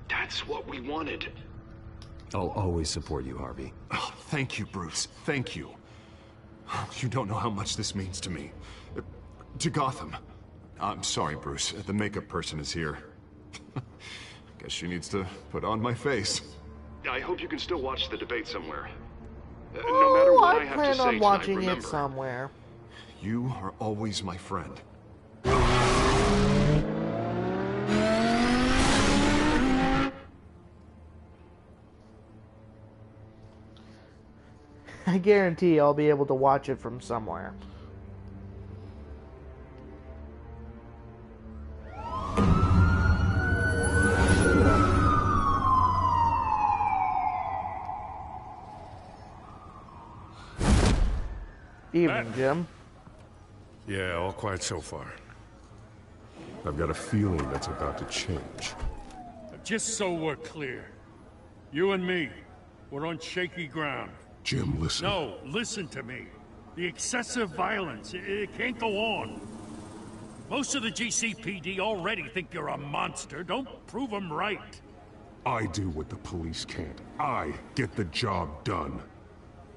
That's what we wanted. I'll always support you, Harvey. Oh, thank you, Bruce. Thank you. You don't know how much this means to me. To Gotham. I'm sorry, Bruce. The makeup person is here. Guess she needs to put on my face. I hope you can still watch the debate somewhere. No matter what I have to plan say on tonight, watching remember, it somewhere. You are always my friend. I guarantee I'll be able to watch it from somewhere. Evening, Jim. Yeah, all quiet so far. I've got a feeling that's about to change. Just so we're clear, you and me, we're on shaky ground. Jim, listen. No, listen to me. The excessive violence, it can't go on. Most of the GCPD already think you're a monster. Don't prove them right. I do what the police can't. I get the job done.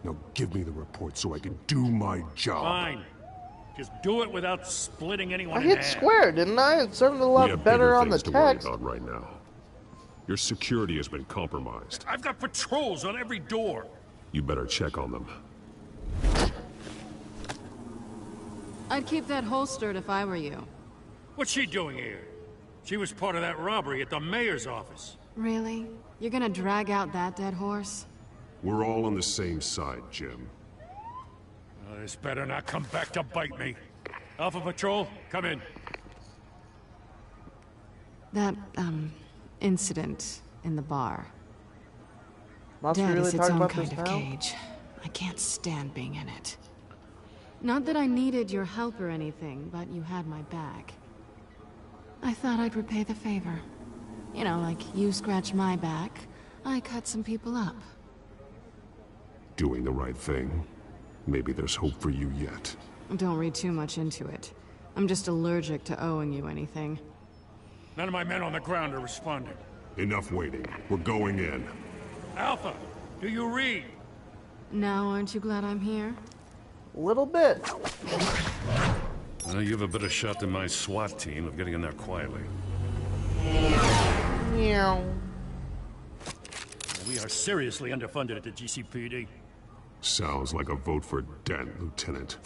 Now give me the report so I can do my job. Fine. Just do it without splitting anyone I in hit half. square, didn't I? It sounded a We lot have better bigger on the things to worry text. about right now. Your security has been compromised. I've got patrols on every door. You better check on them. I'd keep that holstered if I were you. What's she doing here? She was part of that robbery at the mayor's office. Really? You're gonna drag out that dead horse? We're all on the same side, Jim. This better not come back to bite me. Alpha Patrol, come in. That, incident in the bar. Must we Dead really is its talk own about kind this of now? cage. I can't stand being in it. Not that I needed your help or anything, but you had my back. I thought I'd repay the favor. You know, like you scratch my back, I cut some people up. Doing the right thing. Maybe there's hope for you yet. Don't read too much into it. I'm just allergic to owing you anything. None of my men on the ground are responding. Enough waiting. We're going in. Alpha, do you read? Now, aren't you glad I'm here? A little bit. Well, you have a better shot than my SWAT team of getting in there quietly. Meow. We are seriously underfunded at the GCPD. Sounds like a vote for Dent, Lieutenant.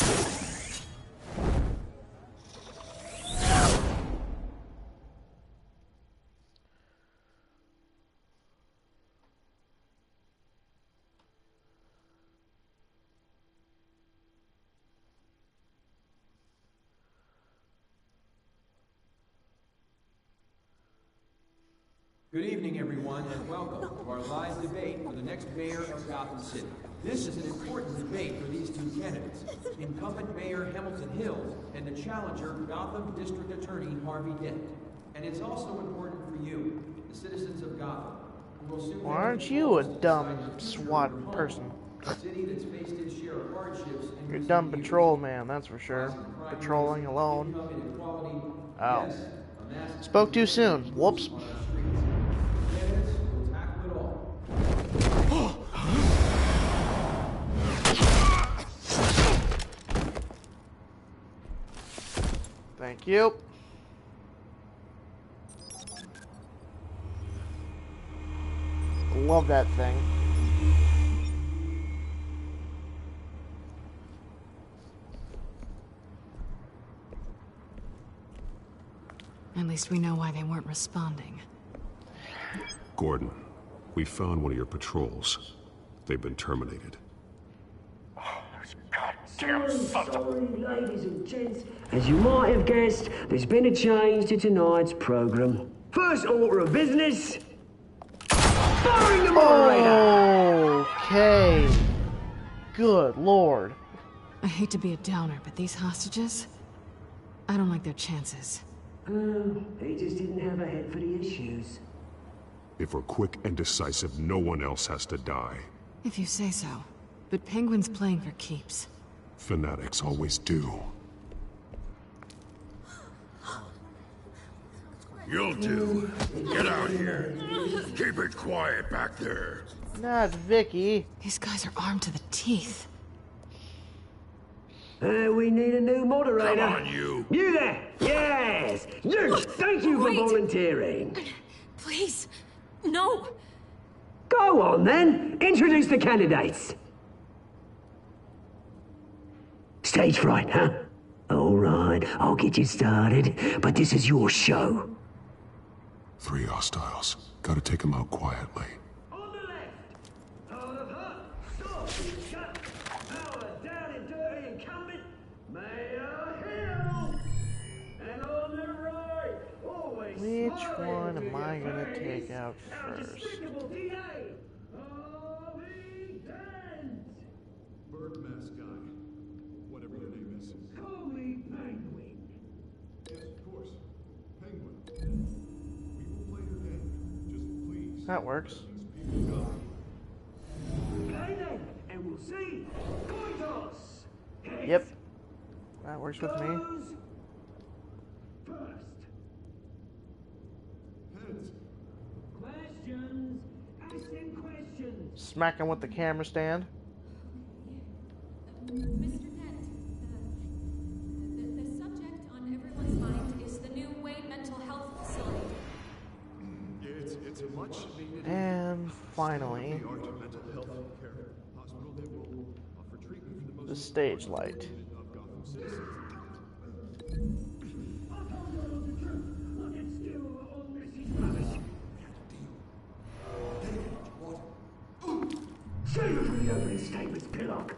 Good evening, everyone, and welcome to our live debate for the next mayor of Gotham City. This is an important debate for these two candidates, incumbent Mayor Hamilton Hill and the challenger, Gotham District Attorney Harvey Dent. And it's also important for you, the citizens of Gotham, who will soon... Why aren't you a dumb SWAT person? A city that's faced its share of hardships and You're a dumb patrol man, that's for sure. Patrolling alone. Oh. Spoke too soon. Whoops. Thank you. Love that thing. At least we know why they weren't responding. Gordon, we found one of your patrols. They've been terminated. Sorry, ladies and gents. As you might have guessed, there's been a change to tonight's program. First order of business, firing the moderator! Okay. Good lord. I hate to be a downer, but these hostages, I don't like their chances. He just didn't have a head for the issues. If we're quick and decisive, no one else has to die. If you say so. But Penguin's playing for keeps. Fanatics always do. You'll do. Get out here. Keep it quiet back there. Not Vicky. These guys are armed to the teeth. We need a new moderator. Come on, you. You there! Yes! You! Thank you for volunteering. Please, no. Go on, then. Introduce the candidates. Stage fright, huh? All right, I'll get you started, but this is your show. 3 hostiles. Gotta take them out quietly. On the left, out of her, stop, shut, power down and dirty incumbent, Mayor Hill. And on the right, always Which one am I gonna take out first? despicable DA, Harvey Dent. Bird mask guy. Whatever your name is. Call me Penguin. Yes, of course. Penguin. We will play your game. Just please. That works. Play then, and we'll see. Coin toss. Yep. That works with me. Goes first. Heads. Questions. Asking questions. Smack him with the camera stand. Mr. Dent, the subject on everyone's mind is the new Wayne Mental Health Facility. It's a much needed And finally, mental health care hospital that will offer treatment for the most the stage light. of Gotham citizens. opening statements, Pillock.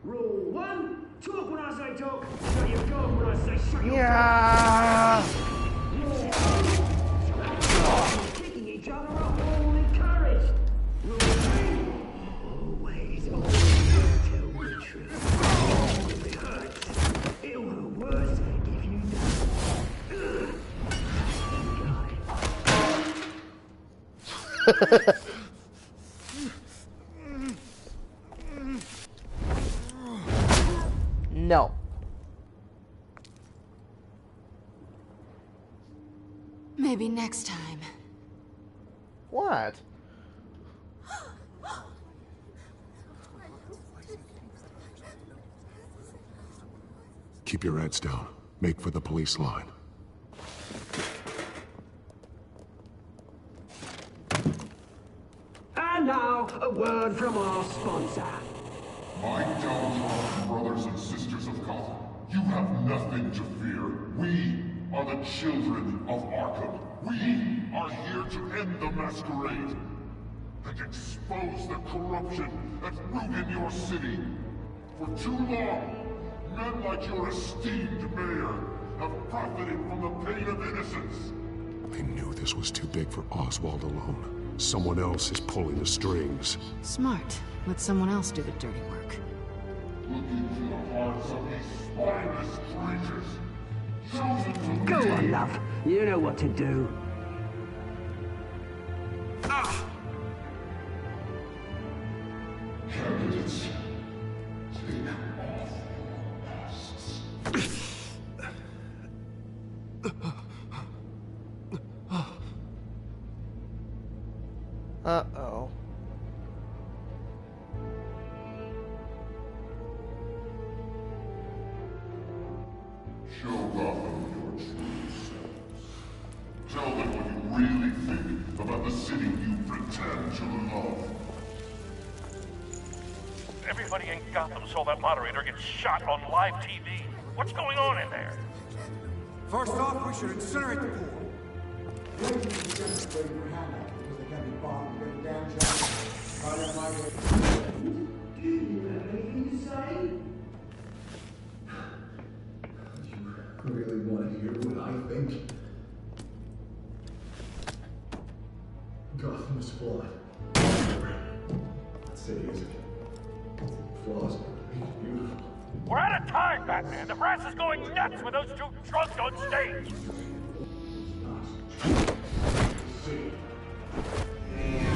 Rule 1, talk when I say talk, shut your gun when I say shut your gun. Kicking each other up all encouraged. Rule 3, always tell the truth. If it hurts, it'll hurt worse if you don't. No. Maybe next time. What? Keep your heads down. Make for the police line. And now, a word from our sponsor. My downtrodden brothers and sisters of Gotham, you have nothing to fear. We are the children of Arkham. We are here to end the masquerade and expose the corruption at root in your city. For too long, men like your esteemed mayor have profited from the pain of innocence. I knew this was too big for Oswald alone. Someone else is pulling the strings. Smart. Let someone else do the dirty work. Look into the hearts of these spineless creatures. Chosen to Go on, love. You know what to do. Candidates, take off your masks. Uh-oh. Show Gotham your true selves. Tell them what you really think about the city you pretend to love. Everybody in Gotham saw that moderator get shot on live TV. What's going on in there? First off, we should incinerate the pool. You really want to hear what I think? Gotham is flawed. That city isn't. Flaws make it beautiful. We're out of time, Batman. The press is going nuts with those two drunks on stage.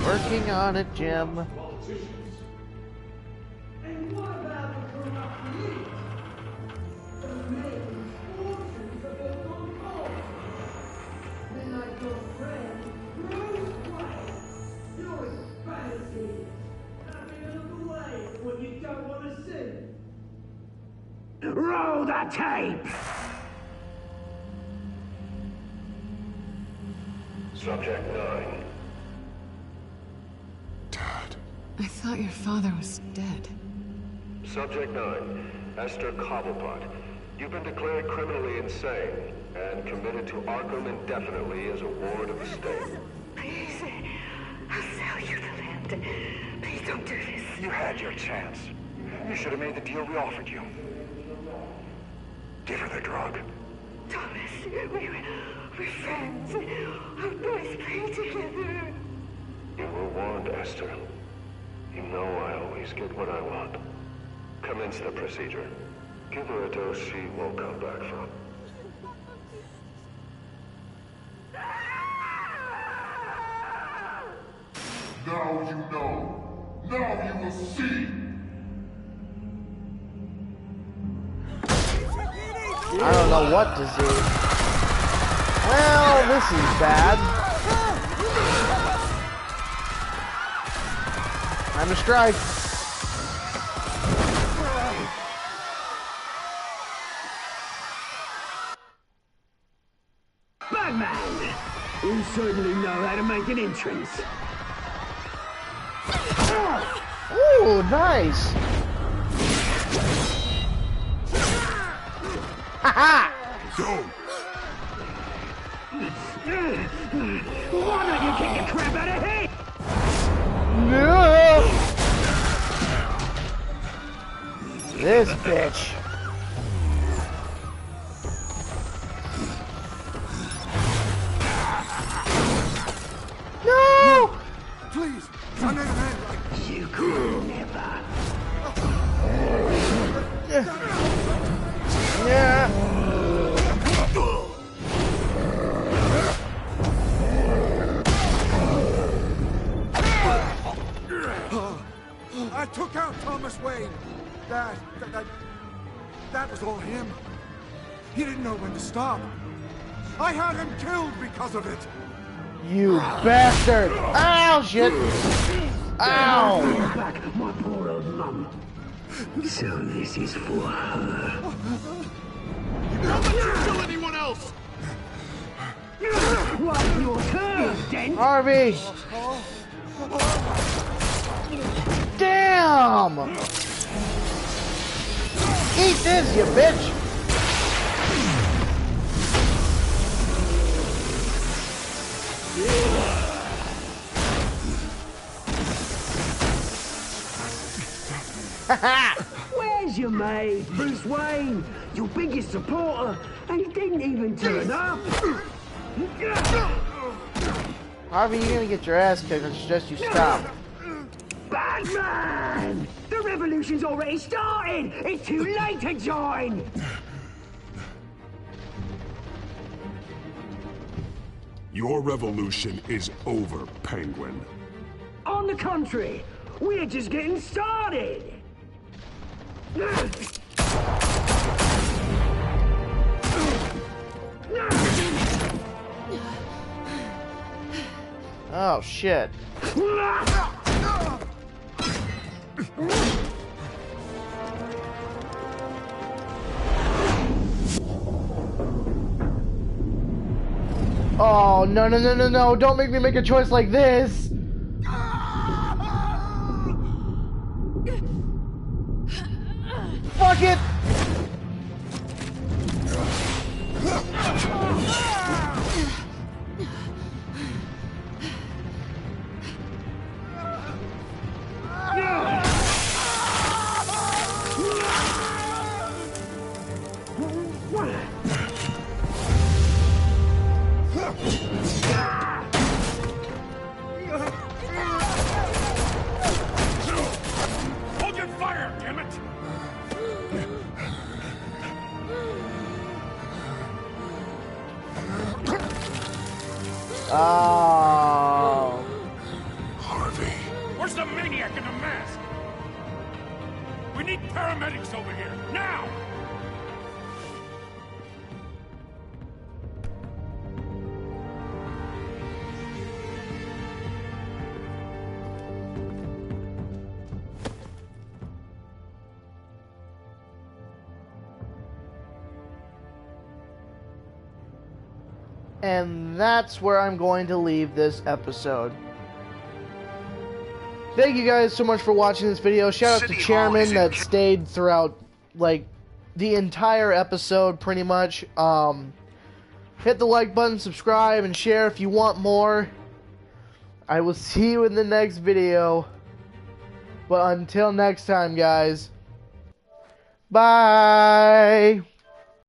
Working on it, Jim. And what about the corrupt elite? The mayor's fortunes are built on gold. Then like your friend, Bruce Wayne. You're as bad as he is. Having a look away at what you don't want to see. Roll the tape! Subject 9. I thought your father was dead. Subject 9. Esther Cobblepot. You've been declared criminally insane and committed to Arkham indefinitely as a ward of the state. Please, I'll sell you the land. Please don't do this. You had your chance. You should have made the deal we offered you. Give her the drug. Thomas, we're friends. Our boys play together. You were warned, Esther. You know I always get what I want. Commence the procedure. Give her a dose she won't come back from. Now you know. Now you will see. I don't know what to do. Well, this is bad. Time to strike. Batman! You certainly know how to make an entrance. Ooh, nice. Haha! Go! Why don't you kick the crap out of him? No! This bitch. No! Please, I'm not a man like you. Could never. Yeah. I took out Thomas Wayne. That was all him. He didn't know when to stop. I had him killed because of it. You bastard! Ow, shit! Ow! Back, my poor old mum. So this is for her. Don't let you kill anyone else! What's your turn, Dent? Harvey! Damn! Eat this, you bitch! Where's your mate, Bruce Wayne? Your biggest supporter, and he didn't even turn up. Harvey, you're gonna get your ass kicked. I suggest you stop. Batman! The revolution's already started! It's too late to join! Your revolution is over, Penguin. On the contrary, we're just getting started! Oh, shit. Oh, no, no, no, no, no. Don't make me make a choice like this. Fuck it. Hold your fire, damn it! Oh. Harvey. Where's the maniac in the mask? We need paramedics over here, now! And that's where I'm going to leave this episode. Thank you guys so much for watching this video. Shout out to Chairman that stayed throughout, like, the entire episode, pretty much. Hit the like button, subscribe, and share if you want more. I will see you in the next video. But until next time, guys. Bye!